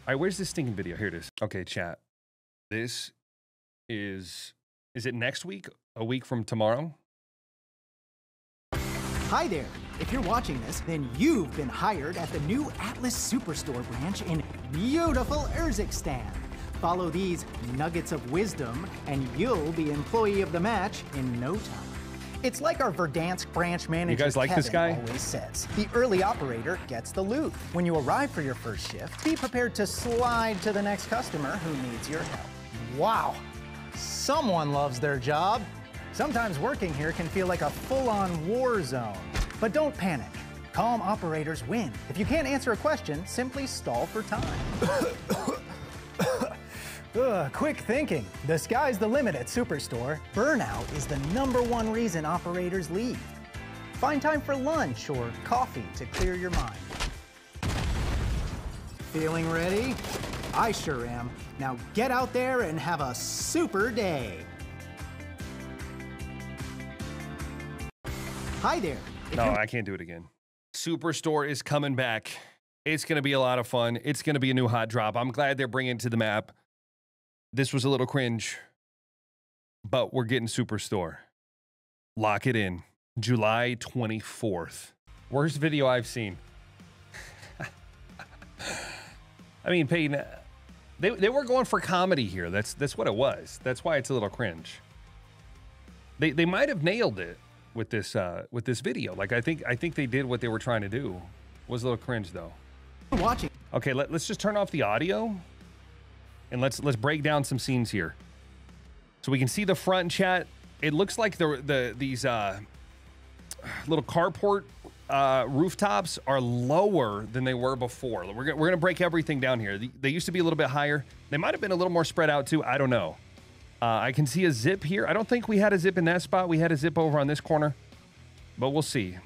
All right, where's this stinking video? Here it is. Okay, chat. This is it next week? A week from tomorrow? Hi there. If you're watching this, then you've been hired at the new Atlas Superstore branch in beautiful Urzikstan. Follow these nuggets of wisdom, and you'll be employee of the match in no time. It's like our Verdansk branch manager, you guys like Kevin, this guy? always says. The early operator gets the loot. When you arrive for your first shift, be prepared to slide to the next customer who needs your help. Wow, someone loves their job. Sometimes working here can feel like a full-on war zone. But don't panic. Calm operators win. If you can't answer a question, simply stall for time. Quick thinking. The sky's the limit at Superstore. Burnout is the #1 reason operators leave. Find time for lunch or coffee to clear your mind. Feeling ready? I sure am. Now get out there and have a super day. Hi there. No, I can't do it again. Superstore is coming back. It's going to be a lot of fun. It's going to be a new hot drop. I'm glad they're bringing it to the map. This was a little cringe, but we're getting Superstore. Lock it in. July 24th. Worst video I've seen. I mean, Peyton, they were going for comedy here. That's what it was. That's why it's a little cringe. They might have nailed it with this video. Like I think they did what they were trying to do. It was a little cringe though. Watching. Okay, let's just turn off the audio and let's break down some scenes here. So we can see the front chat. It looks like these little carport rooftops are lower than they were before. We're gonna break everything down here. They used to be a little bit higher. They might have been a little more spread out too. I don't know. I can see a zip here. I don't think we had a zip in that spot. We had a zip over on this corner, but we'll see.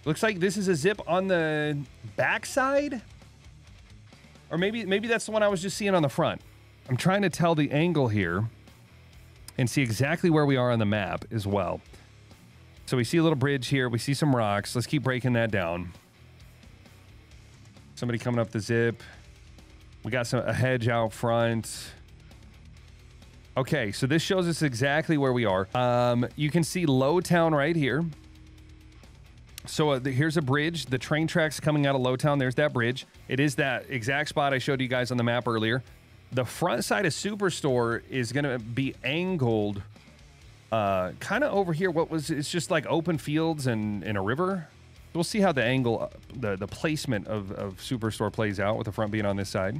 Looks like this is a zip on the backside, or maybe that's the one I was just seeing on the front. I'm trying to tell the angle here and see exactly where we are on the map as well. So we see a little bridge here. We see some rocks. Let's keep breaking that down. Somebody coming up the zip. We got a hedge out front. Okay, so this shows us exactly where we are. You can see Lowtown right here. So here's a bridge. The train tracks coming out of Lowtown. There's that bridge. It is that exact spot I showed you guys on the map earlier. The front side of Superstore is going to be angled kind of over here. It's just like open fields and a river. We'll see how the angle, the placement of Superstore plays out with the front being on this side.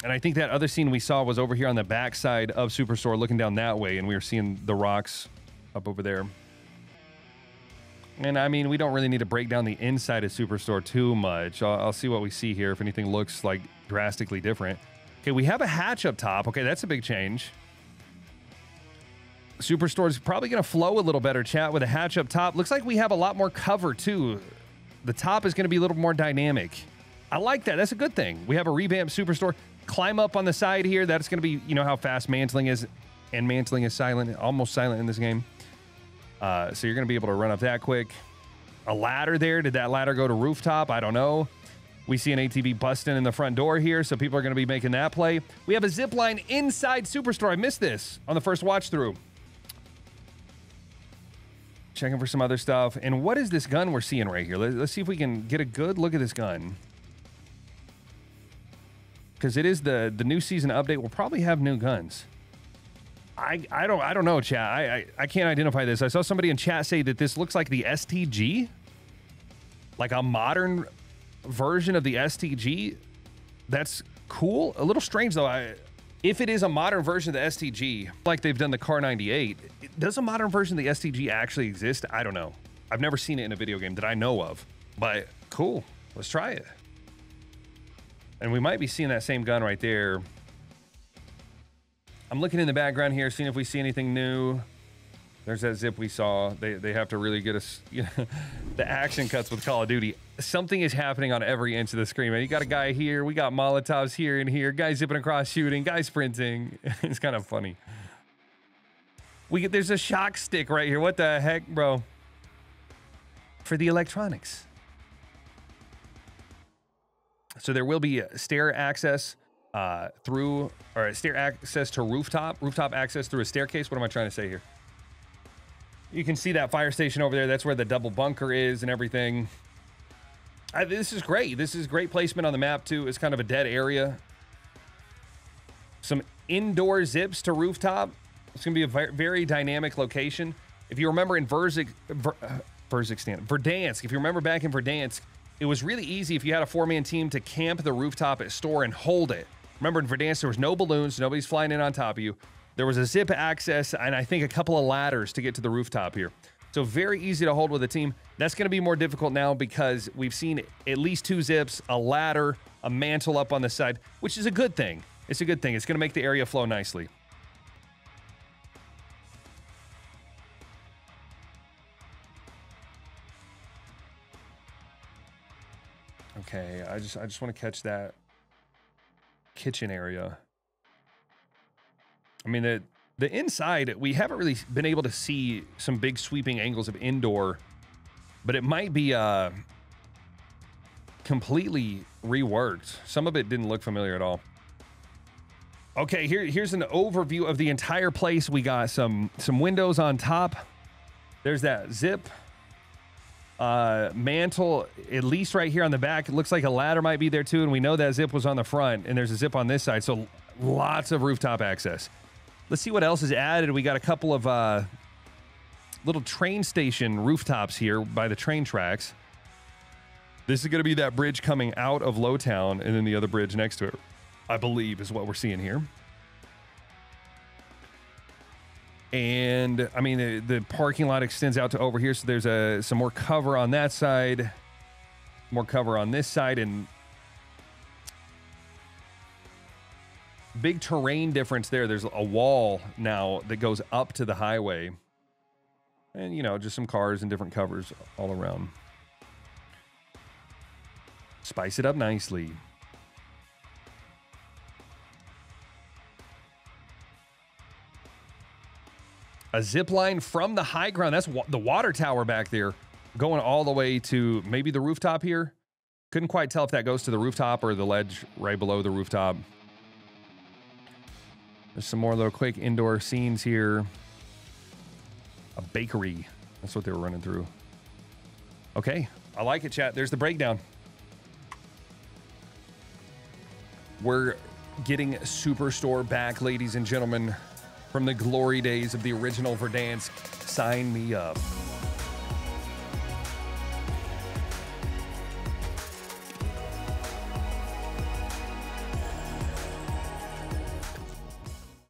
And I think that other scene we saw was over here on the back side of Superstore looking down that way, and we were seeing the rocks up over there. And I mean, we don't really need to break down the inside of Superstore too much. I'll see what we see here if anything looks like drastically different. Okay, we have a hatch up top. Okay, that's a big change. Superstore is probably going to flow a little better, chat, with a hatch up top. Looks like we have a lot more cover too. The top is going to be a little more dynamic. I like that. That's a good thing. We have a revamped Superstore. Climb up on the side here. That's going to be, you know, how fast mantling is, and mantling is silent, almost silent in this game. So you're going to be able to run up that quick. A ladder there. Did that ladder go to rooftop? I don't know. We see an ATV busting in the front door here, so people are going to be making that play. We have a zip line inside Superstore. I missed this on the first watch through. Checking for some other stuff. And what is this gun we're seeing right here? Let's see if we can get a good look at this gun. Because it is the new season update. We'll probably have new guns. I don't know, chat. I can't identify this. I saw somebody in chat say that this looks like the STG, like a modern version of the STG. That's cool. A little strange though. If it is a modern version of the STG, like they've done the Car 98, does a modern version of the STG actually exist? I don't know. I've never seen it in a video game that I know of. But cool. Let's try it. And we might be seeing that same gun right there. I'm looking in the background here, seeing if we see anything new. There's that zip we saw. They have to really get us, you know, the action cuts with Call of Duty. Something is happening on every inch of the screen, man. You got a guy here. We got Molotovs here and here. Guys zipping across shooting. Guys sprinting. It's kind of funny. There's a shock stick right here. What the heck, bro? For the electronics. So there will be stair access stair access to rooftop access through a staircase. What am I trying to say here? You can see that fire station over there. That's where the double bunker is and everything. This is great. This is great placement on the map too. It's kind of a dead area. Some indoor zips to rooftop. It's going to be a very dynamic location. If you remember in Verdansk, if you remember back in Verdansk, it was really easy if you had a 4-man team to camp the rooftop at store and hold it. Remember in Verdansk, there was no balloons. Nobody's flying in on top of you. There was a zip access and I think a couple of ladders to get to the rooftop here. So very easy to hold with a team. That's going to be more difficult now because we've seen at least 2 zips, a ladder, a mantle up on the side, which is a good thing. It's a good thing. It's going to make the area flow nicely. Okay, I just want to catch that kitchen area. I mean, the inside, we haven't really been able to see some big sweeping angles of indoor, but it might be completely reworked. Some of it didn't look familiar at all. Okay, here's an overview of the entire place. We got some windows on top. There's that zip. Mantle, at least right here on the back. It looks like a ladder might be there too, and we know that zip was on the front, and there's a zip on this side, so lots of rooftop access. Let's see what else is added. We got a couple of little train station rooftops here by the train tracks. This is going to be that bridge coming out of Lowtown, and then the other bridge next to it, I believe, is what we're seeing here. And I mean, the parking lot extends out to over here, so there's some more cover on that side, more cover on this side, and big terrain difference there. There's a wall now that goes up to the highway, and you know, just some cars and different covers all around. Spice it up nicely. A zip line from the high ground. That's the water tower back there, going all the way to maybe the rooftop here. Couldn't quite tell if that goes to the rooftop or the ledge right below the rooftop. There's some more little quick indoor scenes here. A bakery. That's what they were running through. Okay, I like it, chat. There's the breakdown. We're getting Superstore back, ladies and gentlemen. From the glory days of the original Verdansk. Sign me up.